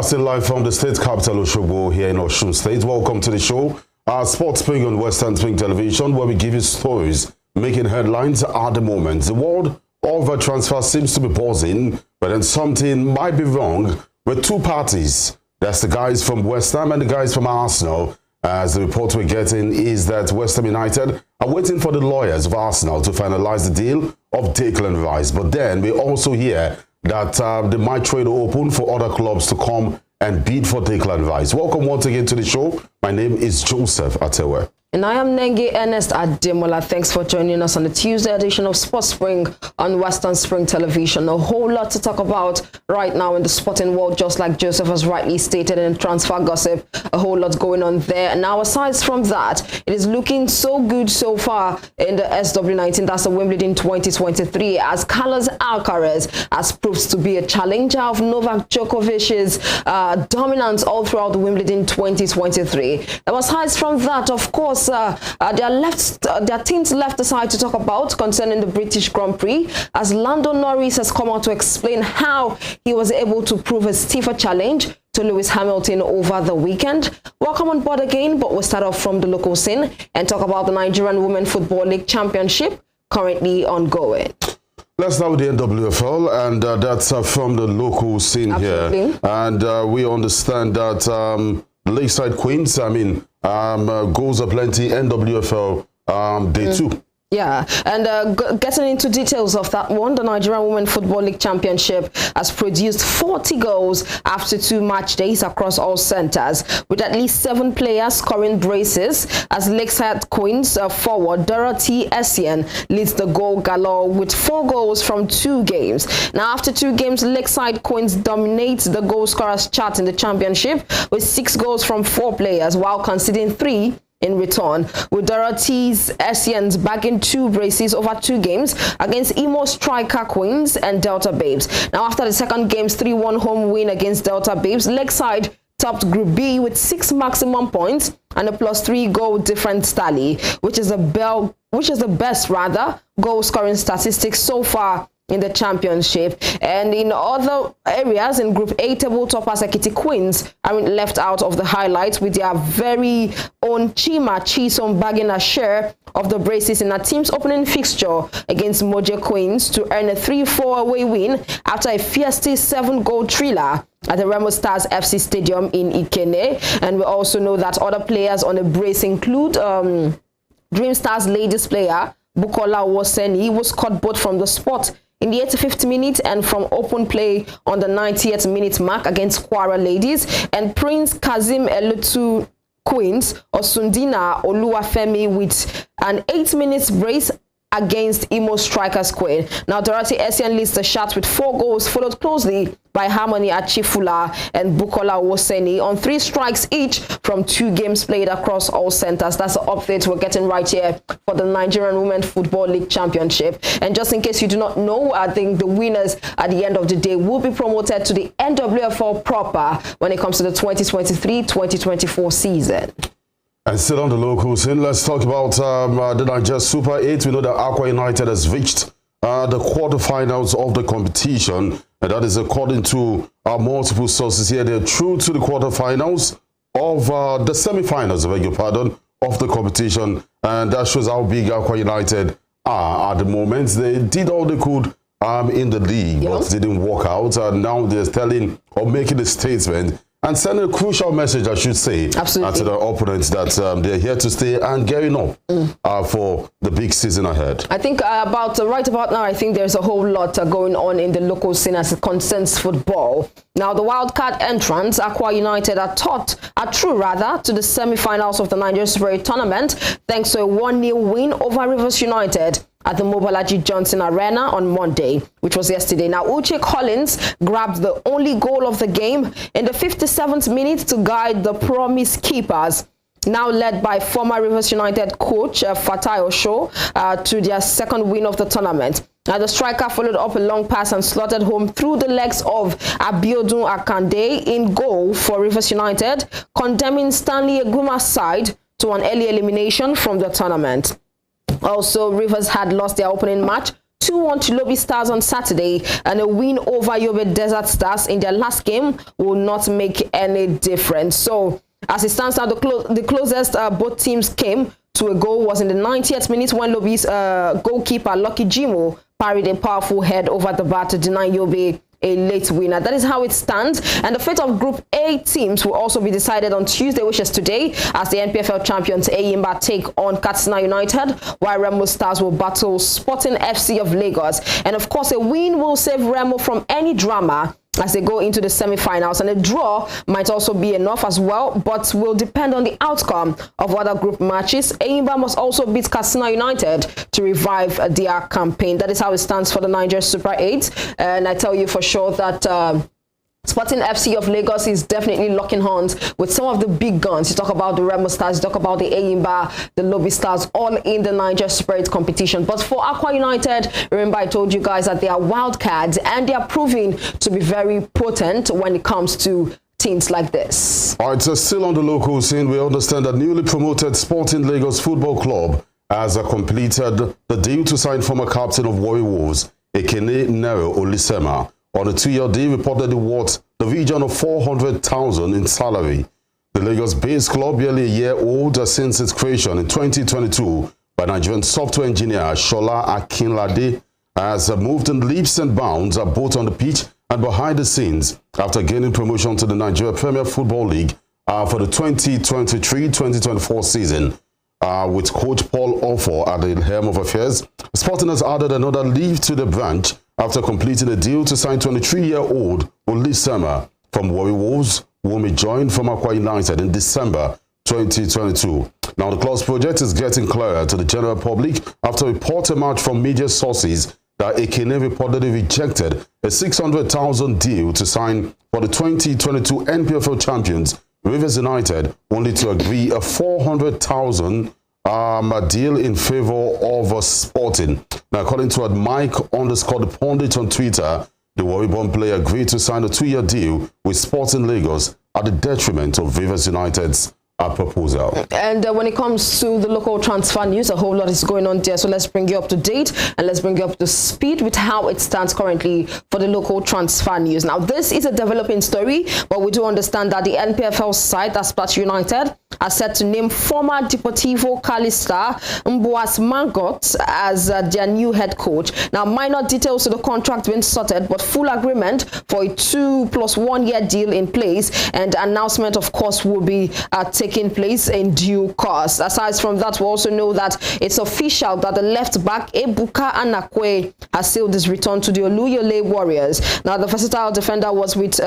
Broadcasting live from the state capital Osogbo here in Osun State. Welcome to the show, Sports Spring on Western Spring Television, where we give you stories making headlines at the moment. The world of transfer seems to be buzzing, but then something might be wrong with two parties. That's the guys from West Ham and the guys from Arsenal. As the report we're getting is that West Ham United are waiting for the lawyers of Arsenal to finalize the deal of Declan Rice. But then we also hear that they might trade open for other clubs to come and bid for Declan Rice. Welcome once again to the show. My name is Joseph ATEWE. And I am NENGI ERNEST ADEMOLA. Thanks for joining us on the Tuesday edition of Sports Spring on Western Spring Television. A whole lot to talk about right now in the sporting world, just like Joseph has rightly stated in transfer gossip. A whole lot going on there. Now, aside from that, it is looking so good so far in the SW19, that's the Wimbledon 2023, as Carlos Alcaraz has proved to be a challenger of Novak Djokovic's dominance all throughout the Wimbledon 2023. Now, aside from that, of course, there are things left aside to talk about concerning the British Grand Prix, as Lando Norris has come out to explain how he was able to prove a stiffer challenge to Lewis Hamilton over the weekend. Welcome on board again, but we'll start off from the local scene and talk about the Nigerian Women Football League Championship currently ongoing. Let's start with the NWFL, and that's from the local scene. Absolutely. Here. And we understand that Lakeside Queens, goals are plenty, NWFL Day 2. Yeah, and getting into details of that one, the Nigerian Women Football League Championship has produced 40 goals after 2 match days across all centers, with at least 7 players scoring braces, as Lakeside Queens forward Dorothy Essien leads the goal galore with 4 goals from 2 games. Now, after 2 games, Lakeside Queens dominates the goal scorers chart in the championship with 6 goals from 4 players, while conceding 3 in return, with Dorothy's Essien's bagging 2 braces over 2 games against Imo Striker Queens and Delta Babes. Now, after the second game's 3-1 home win against Delta Babes, Lakeside topped Group B with 6 maximum points and a +3 goal difference tally, which is the best goal scoring statistics so far in the championship. And in other areas, in Group A, table toppers Ekiti Queens aren't left out of the highlights, with their very own Chima Chisom bagging a share of the braces in a team's opening fixture against Moje Queens to earn a 3-4 away win after a feisty 7-goal thriller at the Remo Stars FC Stadium in Ikene. And we also know that other players on the brace include Dream Stars ladies player Bukola Woseni, who scored both from the spot in the 85th minute and from open play on the 90th minute mark against Kwara ladies, and Prince Kazim Elutu Queens Osundina Oluwafemi with an 8 minutes brace against Imo Strikers Queen. Now, Dorothy Essien leads the shots with 4 goals, followed closely by Harmony Achifula and Bukola Woseni on 3 strikes each from 2 games played across all centers. That's the update we're getting right here for the Nigerian Women Football League Championship. And just in case you do not know, I think the winners at the end of the day will be promoted to the NWFL proper when it comes to the 2023-2024 season. And still on the local scene, let's talk about the Nigeria Super 8. We know that Aqua United has reached the quarterfinals of the competition, and that is according to multiple sources here. They're through to the quarterfinals of the semi-finals, I beg your pardon, of the competition, and that shows how big Aqua United are at the moment. They did all they could in the league, but didn't work out, and now they're telling or making a statement and sending a crucial message, I should say, to the opponents that they're here to stay and gearing up for the big season ahead. I think right about now, I think there's a whole lot going on in the local scene as it concerns football. Now, the wildcard entrants, Aqua United, are through to the semi-finals of the Nigeria Super 8 tournament, thanks to a 1-0 win over Rivers United at the Mobolaji Johnson Arena on Monday, which was yesterday. Now, Uche Collins grabbed the only goal of the game in the 57th minute to guide the Promise Keepers, now led by former Rivers United coach Fatai Osho, to their 2nd win of the tournament. Now, the striker followed up a long pass and slotted home through the legs of Abiodun Akande in goal for Rivers United, condemning Stanley Eguma's side to an early elimination from the tournament. Also, Rivers had lost their opening match 2-1 to Lobby Stars on Saturday, and a win over Yobe Desert Stars in their last game will not make any difference. So as it stands now, the closest both teams came to a goal was in the 90th minute when Lobby's goalkeeper Lucky Jimo parried a powerful head over the bar to deny Yobe a late winner. That is how it stands, and the fate of Group A teams will also be decided on Tuesday, which is today, as the NPFL champions Eyimba take on Katsina United, while Remo Stars will battle Sporting FC of Lagos. And of course, a win will save Remo from any drama as they go into the semi-finals, and a draw might also be enough as well, but will depend on the outcome of other group matches. Eyimba must also beat Katsina United to revive their campaign. That is how it stands for the Nigeria Super 8, and I tell you for sure that Sporting FC of Lagos is definitely locking horns with some of the big guns. You talk about the Remo Stars, you talk about the Eyimba, the Lobby Stars, all in the Niger Spirit competition. But for Aqua United, remember I told you guys that they are wildcards, and they are proving to be very potent when it comes to teams like this. All right, so still on the local scene, we understand that newly promoted Sporting Lagos Football Club has completed the deal to sign former captain of Warri Wolves, Ekene Nero Olisema, on a 2-year deal reportedly worth the region of 400,000 in salary. The Lagos-based club, barely a year old since its creation in 2022 by Nigerian software engineer Shola Akinlade, has moved in leaps and bounds both on the pitch and behind the scenes after gaining promotion to the Nigeria Premier Football League for the 2023-2024 season. With coach Paul Offo at the helm of affairs, Sporting has added another leaf to the branch after completing a deal to sign 23-year-old Olisema from Warri Wolves, whom he joined from Aqua United in December 2022. Now, the club's project is getting clearer to the general public after reports emerged from media sources that Ekene reportedly rejected a 600,000 deal to sign for the 2022 NPFL champions Rivers United, only to agree a 400,000 deal in favor of Sporting. Now, according to Mike_the Pundit on Twitter, the Warri-born player agreed to sign a 2-year deal with Sporting Lagos at the detriment of Rivers United's proposal. And when it comes to the local transfer news, a whole lot is going on there. So let's bring you up to date and let's bring you up to speed with how it stands currently for the local transfer news. Now, this is a developing story, but we do understand that the NPFL side, that's Plateau United, are set to name former Deportivo Cali star Mboas Mangot as their new head coach. Now, minor details to the contract being sorted, but full agreement for a 2+1 year deal in place, and announcement, of course, will be taking place in due course. Aside from that, we also know that it's official that the left back Ebuka Anakwe has sealed his return to the Oluyole Warriors. Now, the versatile defender was with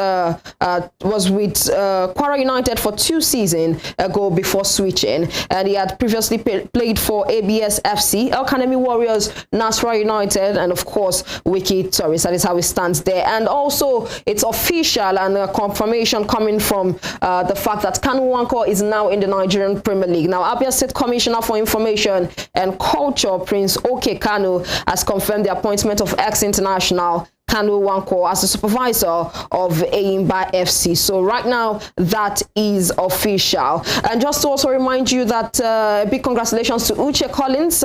Kwara United for 2 seasons ago before switching, and he had previously played for ABS FC, El Kanemi Warriors, Nasra United, and of course Wiki Tourist. That is how it stands there. And also, it's official and a confirmation coming from the fact that Kanu Nwankwo is now in the Nigerian Premier League. Now, Abia State Commissioner for Information and Culture, Prince Oke Kanu, has confirmed the appointment of ex-international Kanu Nwankwo as the supervisor of Eyimba FC. So right now, that is official. And just to also remind you that big congratulations to Uche Collins.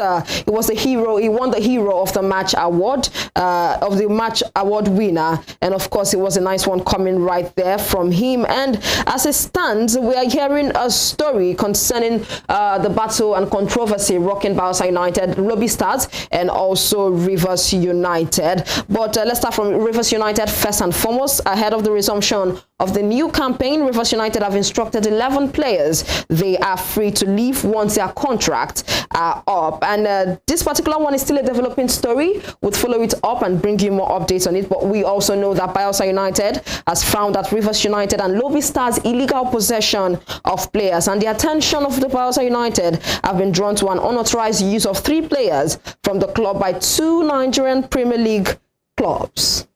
He was the hero. He won the Hero of the Match award, of the match award winner. And of course, it was a nice one coming right there from him. And as it stands, we are hearing a story concerning the battle and controversy rocking Bayelsa United, Lobby Stars, and also Rivers United. But let's start from Rivers United first and foremost. Ahead of the resumption of the new campaign, Rivers United have instructed 11 players they are free to leave once their contracts are up. And this particular one is still a developing story. We'll follow it up and bring you more updates on it. But we also know that Bayelsa United has found that Rivers United and Lobby Stars illegal possession of players, and the attention of the Bayelsa United have been drawn to an unauthorized use of 3 players from the club by 2 Nigerian Premier League clubs.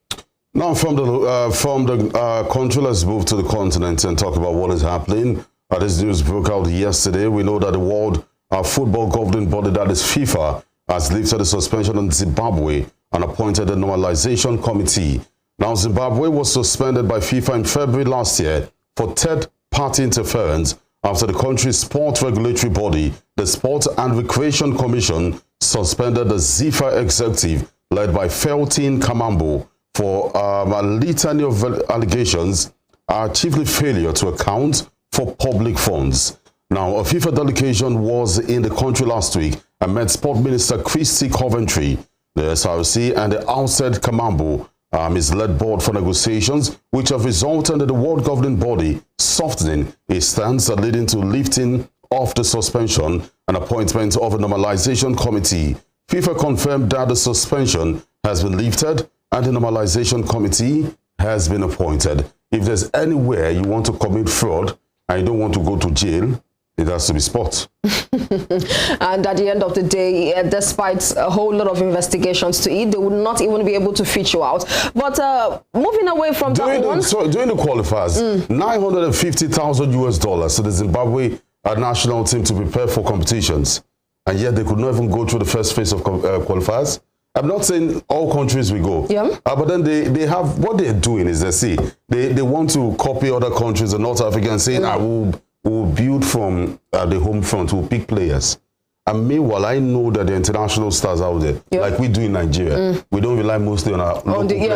Now, from the country, let's move to the continent and talk about what is happening. This news broke out yesterday. We know that the World Football Governing Body, that is FIFA, has lifted the suspension on Zimbabwe and appointed a normalization committee. Now, Zimbabwe was suspended by FIFA in February last year for third-party interference after the country's sport regulatory body, the Sport and Recreation Commission, suspended the FIFA executive led by Felton Kamambo, for a litany of allegations are chiefly failure to account for public funds. Now, a FIFA delegation was in the country last week and met Sport Minister Christy Coventry. The SRC and the outside Kamambo misled board for negotiations, which have resulted in the world governing body softening its stance, leading to lifting of the suspension and appointment of a normalization committee. FIFA confirmed that the suspension has been lifted and the normalization committee has been appointed. If there's anywhere you want to commit fraud and you don't want to go to jail, it has to be sport. And at the end of the day, despite a whole lot of investigations to it, they would not even be able to fish you out. But moving away from during that one... during the qualifiers, $950,000 to the Zimbabwe national team to prepare for competitions. And yet they could not even go through the first phase of qualifiers. I'm not saying all countries will go, but then they have, what they're doing is they want to copy other countries in North Africa and saying, we'll build from the home front, we'll pick players. And meanwhile, I know that the international stars out there, like we do in Nigeria, we don't rely mostly on our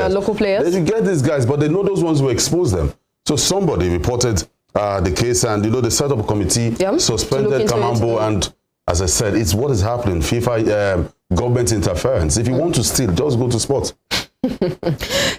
local players. They get these guys, but they know those ones who expose them. So somebody reported the case, and they set up a committee, suspended Kamambo, and as I said, it's what is happening. FIFA government interference. If you want to steal, just go to sports.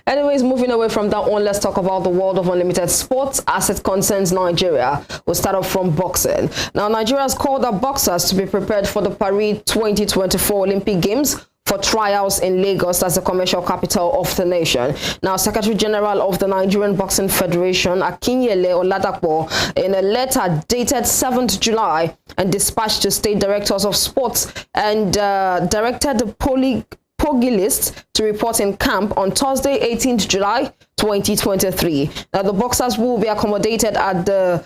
Anyways, moving away from that one, let's talk about the world of unlimited sports as it concerns Nigeria. We'll start off from boxing. Now, Nigeria has called up boxers to be prepared for the Paris 2024 Olympic Games for trials in Lagos as the commercial capital of the nation. Now, Secretary General of the Nigerian Boxing Federation, Akinyele Oladapo, in a letter dated 7th July and dispatched to state directors of sports and directed the pugilists to report in camp on Thursday, 18th July 2023. Now, the boxers will be accommodated at the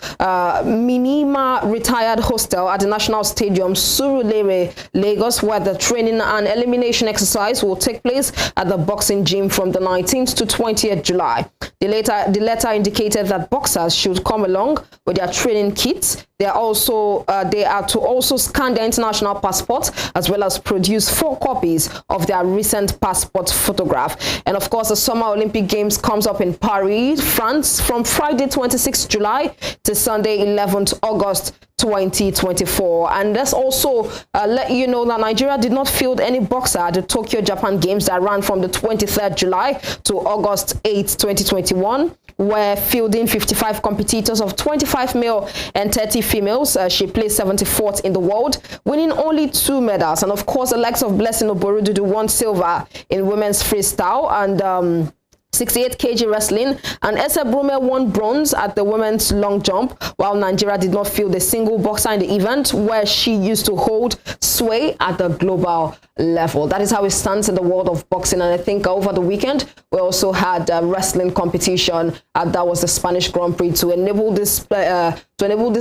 Minima Retired Hostel at the National Stadium, Surulere, Lagos, where the training and elimination exercise will take place at the boxing gym from the 19th to 20th July. The letter indicated that boxers should come along with their training kits. They are to also scan their international passports as well as produce 4 copies of their recent passport photograph. And of course, the Summer Olympic Games comes up in Paris, France, from Friday 26th July to Sunday 11th August 2024. And let's also let you know that Nigeria did not field any boxer at the Tokyo Japan Games that ran from the 23rd July to August 8, 2021. Where fielding 55 competitors of 25 male and 30 females. She placed 74th in the world, winning only 2 medals. And of course, the likes of Blessing Oborududu won silver in women's freestyle and 68 kg wrestling, and Esa Brume won bronze at the women's long jump, while Nigeria did not field a single boxer in the event, where she used to hold sway at the global level. That is how it stands in the world of boxing. And I think over the weekend we also had a wrestling competition, that was the Spanish Grand Prix, to enable these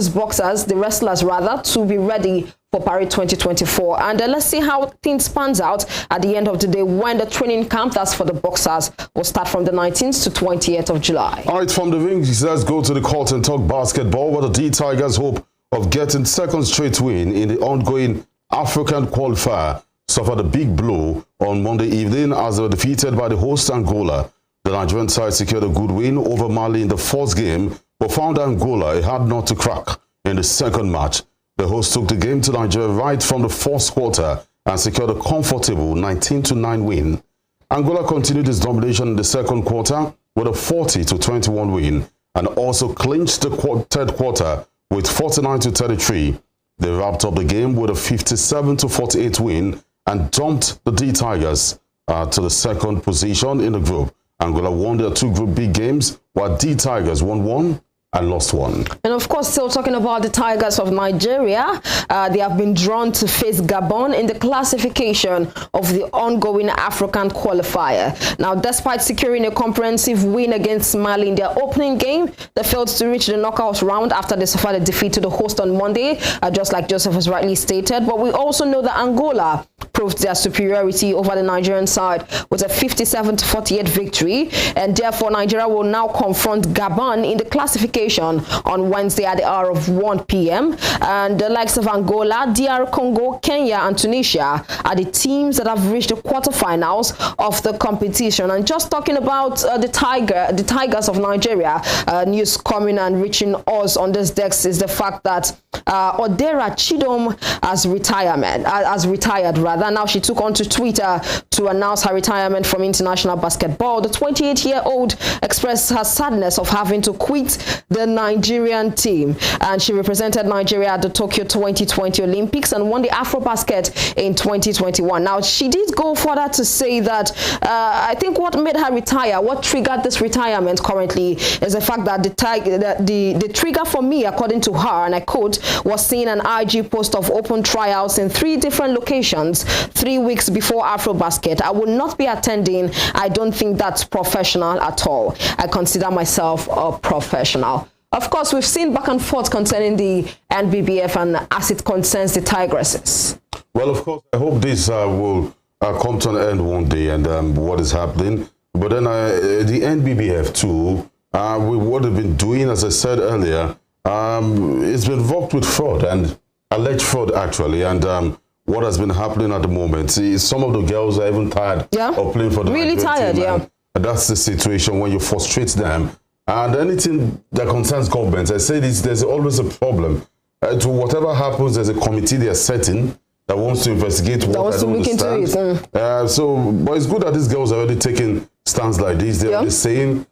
boxers, the wrestlers rather, to be ready for Paris 2024. And let's see how things pans out at the end of the day when the training camp, that's for the boxers, will start from the 19th to 20th of July. All right, from the rings, let's go to the court and talk basketball, where the D Tigers hope of getting second straight win in the ongoing African qualifier suffered a big blow on Monday evening as they were defeated by the host Angola. The Nigerian side secured a good win over Mali in the first game, but found Angola a hard nut to crack in the second match. The hosts took the game to Nigeria right from the first quarter and secured a comfortable 19-9 win. Angola continued its domination in the second quarter with a 40-21 win and also clinched the third quarter with 49-33. They wrapped up the game with a 57-48 win and dumped the D Tigers to the second position in the group. Angola won their 2 Group B games, while D Tigers won 1 and lost 1. And of course, still talking about the Tigers of Nigeria, they have been drawn to face Gabon in the classification of the ongoing African qualifier. Now, despite securing a comprehensive win against Mali in their opening game, they failed to reach the knockout round after they suffered a defeat to the host on Monday, just like Joseph has rightly stated. But we also know that Angola proved their superiority over the Nigerian side with a 57-48 victory, and therefore Nigeria will now confront Gabon in the classification on Wednesday at the hour of 1 p.m. And the likes of Angola, DR Congo, Kenya, and Tunisia are the teams that have reached the quarterfinals of the competition. And just talking about the Tigers of Nigeria, news coming and reaching us on this desk is the fact that Odera Chidom has retired. Now she took onto Twitter to announce her retirement from international basketball. The 28-year-old expressed her sadness of having to quit the Nigerian team, and she represented Nigeria at the Tokyo 2020 Olympics and won the AfroBasket in 2021. Now she did go further to say that I think what made her retire, what triggered this retirement currently, is the fact that the trigger for me, according to her, and I quote, was seeing an IG post of open tryouts in 3 different locations 3 weeks before AfroBasket. I will not be attending. I don't think that's professional at all. I consider myself a professional. Of course, we've seen back and forth concerning the NBBF and as it concerns the Tigresses. Well, of course, I hope this will come to an end one day, and what is happening. But then the NBBF too, with what they've been doing, as I said earlier, it's been involved with fraud and alleged fraud actually, and what has been happening at the moment. See, some of the girls are even tired of playing for the really tired, team, and that's the situation when you frustrate them. And anything that concerns government, I say this, there's always a problem. To whatever happens, there's a committee they are setting that wants to investigate what I don't understand. But it's good that these girls are already taking stands like this. They're already saying,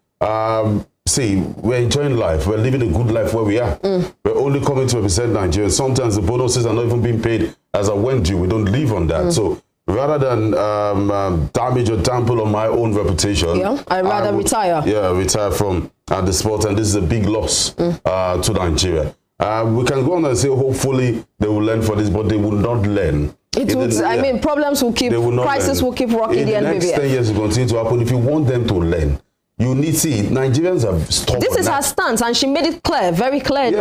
see, we're enjoying life. We're living a good life where we are. We're only coming to represent Nigeria. Sometimes the bonuses are not even being paid as I went due. We don't live on that. So rather than damage or dampen on my own reputation, I'd rather retire. Retire from the sport, and this is a big loss to Nigeria. We can go on and say hopefully they will learn for this, but they will not learn. I mean, problems will keep, crisis will keep rocking the NBBF. In the next 10 years, it will continue to happen. If you want them to learn, you need to see Nigerians have stopped. This is her stance, and she made it clear, very clear.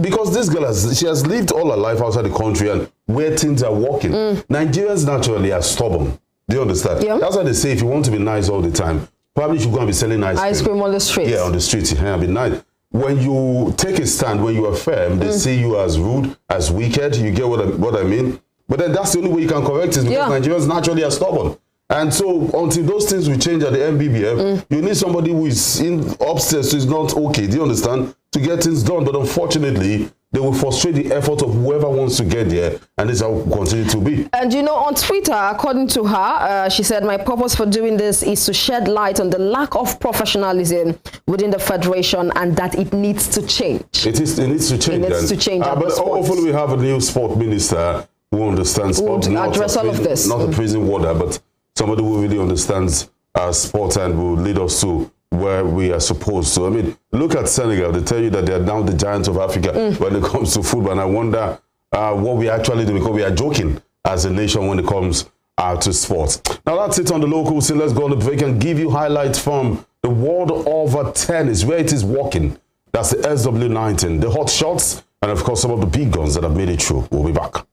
Because this girl has lived all her life outside the country and where things are working. Nigerians naturally are stubborn. Do you understand? That's why they say if you want to be nice all the time, probably you should go and be selling ice cream on the streets. On the streets. Be nice. When you take a stand, when you are firm, they see you as rude, as wicked. You get what I mean? But then that's the only way you can correct it, because Nigerians naturally are stubborn. And so until those things will change at the NBBF, you need somebody who is upstairs who is not okay, do you understand, to get things done. But unfortunately, they will frustrate the effort of whoever wants to get there, and this is how it will continue to be. And you know, on Twitter, according to her, she said, my purpose for doing this is to shed light on the lack of professionalism within the federation, and that it needs to change. It needs to change. It needs to change. But hopefully we have a new sport minister who understands sport, address all of this. Not a prison warder, but somebody who really understands sport and will lead us to where we are supposed to. I mean, look at Senegal. They tell you that they are now the giants of Africa when it comes to football. And I wonder what we actually do, because we are joking as a nation when it comes to sports. Now, that's it on the local scene. Let's go on the break and give you highlights from the world of tennis, where it is working. That's the SW19, the hot shots, and of course, some of the big guns that have made it through. We'll be back.